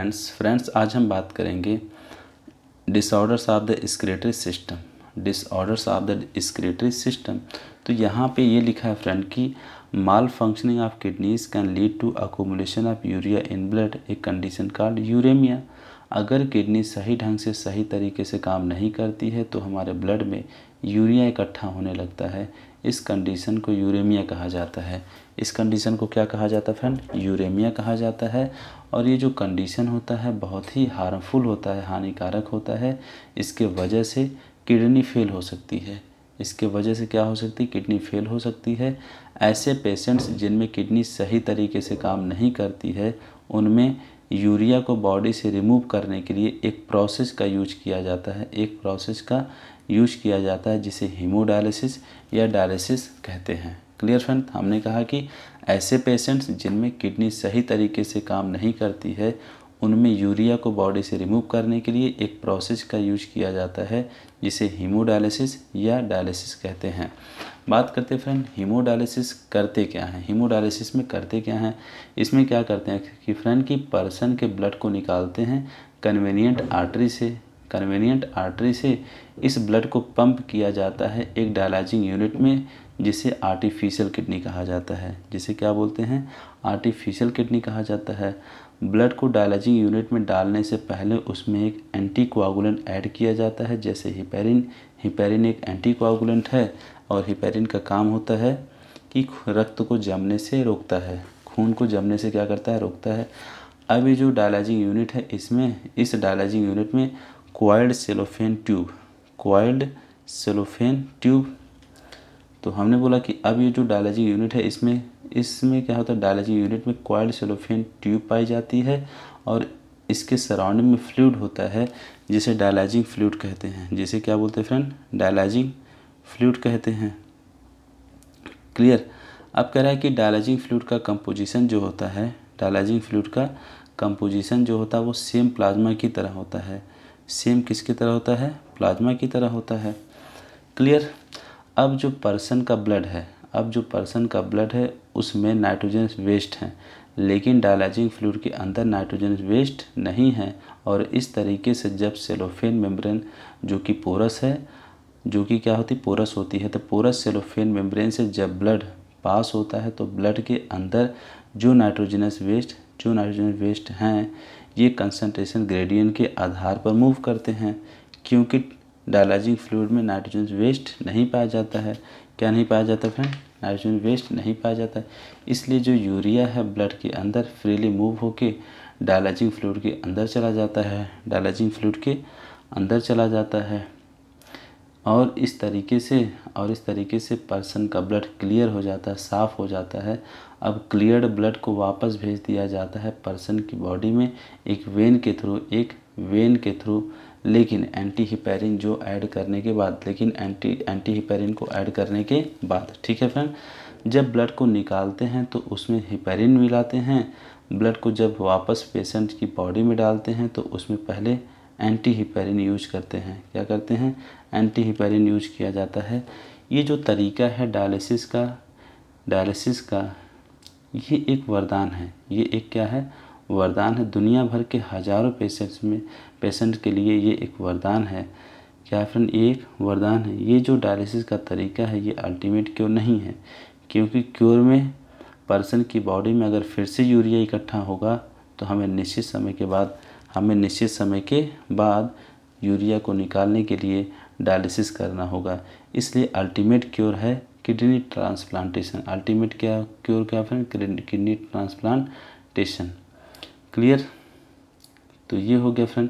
Friends आज हम बात करेंगे disorders of the secretory system. Disorders of the secretory system, तो यहाँ पे ये लिखा है फ्रेंड कि malfunctioning of kidneys can lead to accumulation of urea in blood, एक कंडीशन कॉल्ड यूरेमिया। अगर किडनी सही ढंग से सही तरीके से काम नहीं करती है तो हमारे ब्लड में यूरिया इकट्ठा होने लगता है। इस कंडीशन को यूरेमिया कहा जाता है। इस कंडीशन को क्या कहा जाता है फ्रेंड? यूरेमिया कहा जाता है। और ये जो कंडीशन होता है बहुत ही हार्मफुल होता है, हानिकारक होता है। इसके वजह से किडनी फेल हो सकती है। इसके वजह से क्या हो सकती है? किडनी फेल हो सकती है। ऐसे पेशेंट्स जिनमें किडनी सही तरीके से काम नहीं करती है उनमें यूरिया को बॉडी से रिमूव करने के लिए एक प्रोसेस का यूज किया जाता है। एक प्रोसेस का यूज किया जाता है जिसे हीमोडायलिसिस या डायलिसिस कहते हैं। Clear friend? हमने कहा कि ऐसे पेशेंट्स जिनमें किडनी सही तरीके से काम नहीं करती है उनमें यूरिया को बॉडी से रिमूव करने के लिए एक प्रोसेस का यूज किया जाता है जिसे हीमोडायलिसिस या डायलिसिस कहते हैं। बात करते हैं फ्रेंड हीमोडायलिसिस करते क्या हैं। हीमोडायलिसिस में करते क्या हैं? इसमें क्या करते हैं कि फ्रेंड की पर्सन के ब्लड को निकालते हैं कन्वीनियंट आर्टरी से। कन्वीनियंट आर्टरी से इस ब्लड को पंप किया जाता है एक डायलाइजिंग यूनिट में जिसे आर्टिफिशियल किडनी कहा जाता है। जिसे क्या बोलते हैं? आर्टिफिशियल किडनी कहा जाता है। ब्लड को डायलाइजिंग यूनिट में डालने से पहले उसमें एक एंटीकोआगुलेंट ऐड किया जाता है जैसे हिपेरिन। हिपेरिन एक एंटीकोआगुलेंट है और हिपेरिन का काम होता है कि रक्त को जमने से रोकता है, खून को जमने से क्या करता है? रोकता है। अब ये जो डायलाइजिंग यूनिट है इस डायलाइजिंग यूनिट में कॉइल्ड सेलोफेन ट्यूब, तो हमने बोला कि अब ये जो डायलाइजिंग यूनिट है इसमें क्या होता है? डायलाइजिंग यूनिट में कॉइल्ड सेलोफेन ट्यूब पाई जाती है और इसके सराउंडिंग में फ्लूइड होता है जिसे डायलाइजिंग फ्लूइड कहते हैं। जिसे क्या बोलते हैं फ्रेंड? डायलाइजिंग फ्लूइड कहते हैं। क्लियर? अब कह रहा है कि डायलाइजिंग फ्लूइड का कंपोजिशन जो होता है, डायलाइजिंग फ्लूइड का कंपोजिशन जो होता है वो सेम प्लाज्मा की तरह होता है। सेम किसकी तरह होता है? प्लाज्मा की तरह होता है। क्लियर? अब जो पर्सन का ब्लड है उसमें नाइट्रोजनस वेस्ट है लेकिन डायलाइजिंग फ्लूइड के अंदर नाइट्रोजनस वेस्ट नहीं है। और इस तरीके से जब सेलोफेन मेम्ब्रेन जो कि पोरस है, जो कि क्या होती? पोरस होती है। तो पोरस सेलोफेन मेम्ब्रेन से जब ब्लड पास होता है तो ब्लड के अंदर जो नाइट्रोजनस वेस्ट हैं ये कंसंट्रेशन ग्रेडियंट के आधार पर मूव करते हैं क्योंकि डायलाइजिंग फ्लूइड में नाइट्रोजन वेस्ट नहीं पाया जाता है। क्या नहीं पाया जाता फ्रेंड? नाइट्रोजन वेस्ट नहीं पाया जाता है। इसलिए जो यूरिया है ब्लड के अंदर फ्रीली मूव होके डायलाइजिंग फ्लूइड के अंदर चला जाता है। और इस तरीके से पर्सन का ब्लड क्लियर हो जाता है, साफ़ हो जाता है। अब क्लियर्ड ब्लड को वापस भेज दिया जाता है पर्सन की बॉडी में एक वेन के थ्रू लेकिन एंटी हिपेरिन को ऐड करने के बाद। ठीक है फ्रेंड? जब ब्लड को निकालते हैं तो उसमें हिपेरिन मिलाते हैं। ब्लड को जब वापस पेशेंट की बॉडी में डालते हैं तो उसमें पहले एंटी हिपेरिन यूज करते हैं। क्या करते हैं? एंटी हिपेरिन यूज किया जाता है। ये जो तरीका है डायलिसिस का ये एक वरदान है। ये एक क्या है? वरदान है। दुनिया भर के हज़ारों पेशेंट के लिए ये एक वरदान है। क्या फ्रेंड? ये एक वरदान है। ये जो डायलिसिस का तरीका है ये अल्टीमेट क्योर नहीं है क्योंकि क्योर में पर्सन की बॉडी में अगर फिर से यूरिया इकट्ठा होगा तो हमें निश्चित समय के बाद यूरिया को निकालने के लिए डायलिसिस करना होगा। इसलिए अल्टीमेट क्योर है किडनी ट्रांसप्लांटेशन। अल्टीमेट क्योर क्या फ्रेंड? Kidney transplantation. क्लियर? तो ये हो गया फ्रेंड।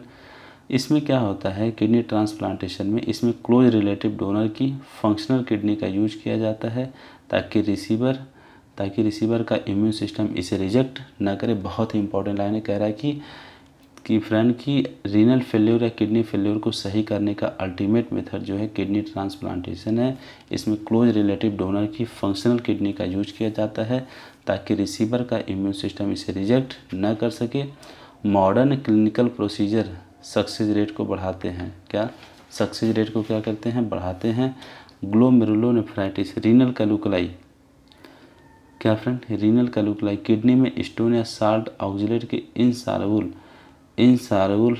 इसमें क्या होता है किडनी ट्रांसप्लांटेशन में? इसमें क्लोज रिलेटिव डोनर की फंक्शनल किडनी का यूज किया जाता है ताकि रिसीवर का इम्यून सिस्टम इसे रिजेक्ट ना करे। बहुत ही इंपॉर्टेंट लाइन है। कह रहा है कि फ्रेंड की रीनल फेल्योर या किडनी फेल्योर को सही करने का अल्टीमेट मेथड जो है किडनी ट्रांसप्लांटेशन है। इसमें क्लोज रिलेटिव डोनर की फंक्शनल किडनी का यूज किया जाता है ताकि रिसीवर का इम्यून सिस्टम इसे रिजेक्ट न कर सके। Modern clinical procedure success rate को बढ़ाते हैं। क्या सक्सेस रेट को क्या करते हैं? बढ़ाते हैं। ग्लोमेरुलोनेफ्राइटिस, रीनल कैलकुलाई, क्या फ्रेंड? रीनल कैलकुलाई, किडनी में स्टोन या साल्ट ऑक्जेलेट के इनसॉल्युबल इनसॉल्युबल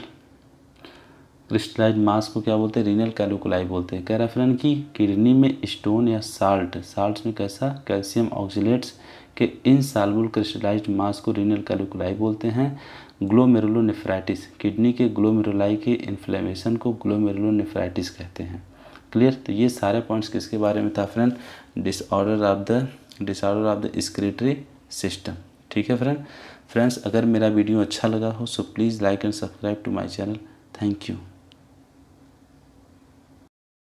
क्रिस्टलाइज मास को क्या बोलते हैं, रीनल कैल्कुलाई बोलते हैं। कह रहा फ्रेंड कि किडनी में स्टोन या साल्ट्स में कैसा कैल्शियम ऑक्सीलेट्स के इनसॉल्युबल क्रिस्टलाइज्ड मास को रीनल कैल्कुलाई बोलते हैं। ग्लोमेरुलोनेफ्राइटिस, किडनी के ग्लोमेरुलाई के इन्फ्लेमेशन को ग्लोमेरुलोनेफ्राइटिस कहते हैं। क्लियर। तो ये सारे पॉइंट्स किसके बारे में था friend, disorder of the excretory system. ठीक है फ्रेंड्स, अगर मेरा वीडियो अच्छा लगा हो so please like and subscribe to my channel. Thank you.